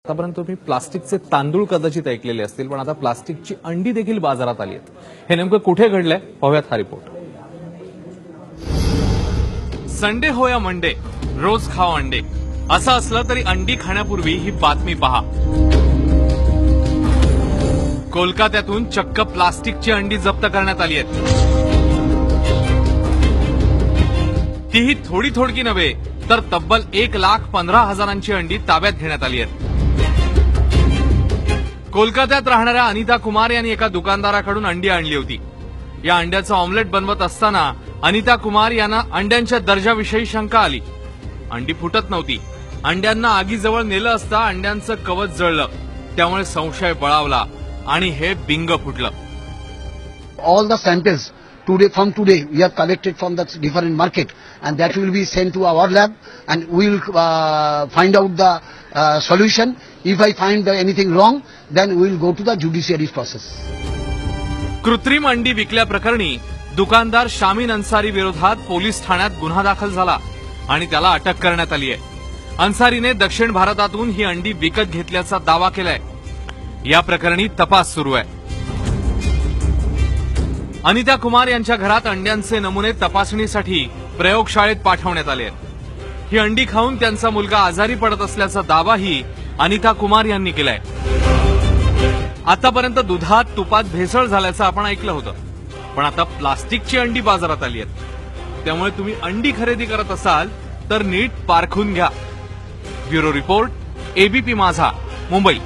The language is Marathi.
आतापर्यंत तुम्ही प्लास्टिकचे तांदूळ कदाचित ऐकलेले असतील, पण आता प्लास्टिकची अंडी देखील बाजारात आली आहेत. हे नेमकं कुठे घडलंय पाहूयात हा रिपोर्ट. संडे हो या मंडे, रोज खाओ अंडे. असं असलं तरी अंडी खाण्यापूर्वी ही बातमी पहा. कोलकात्यातून चक्क प्लास्टिकची अंडी जप्त करण्यात आली आहेत. तीही थोडी थोडकी नव्हे तर तब्बल 1,15,000ची अंडी ताब्यात घेण्यात आली आहेत. कोलकात्यात राहणाऱ्या अनिता कुमार यांनी एका दुकानदाराकडून अंडी आणली होती. या अंड्याचं ऑमलेट बनवत असताना अनिता कुमार यांना अंड्यांच्या दर्जाविषयी शंका आली. अंडी फुटत नव्हती. अंड्यांना आगीजवळ नेलं असता अंड्यांचं कवच जळलं. त्यामुळे संशय बळावला आणि हे बिंग फुटलं. All the samples from today we have collected from the different market and that will be sent to our lab and we will find out the solution. If I find anything wrong then we will go to the judiciary process. कृत्रिम अंडी विकल्याप्रकरणी दुकानदार शामीन अन्सारी विरोधात पोलीस ठाण्यात गुन्हा दाखल झाला आणि त्याला अटक करण्यात आली आहे. अन्सारीने दक्षिण भारतातून ही अंडी विकत घेतल्याचा दावा केलाय. या प्रकरणी तपास सुरू आहे. अनिता कुमार यांच्या घरात अंड्यांचे नमुने तपासणीसाठी प्रयोगशाळेत पाठवण्यात आले आहेत. ही अंडी खाऊन त्यांचा मुलगा आजारी पडत असल्याचा दावाही अनिता कुमार यांनी केलाय. आतापर्यंत दुधात तुपात भेसळ झाल्याचं आपण ऐकलं होतं, पण आता प्लास्टिकची अंडी बाजारात आली आहेत. त्यामुळे तुम्ही अंडी खरेदी करत असाल तर नीट पारखून घ्या. ब्युरो रिपोर्ट, एबीपी माझा, मुंबई.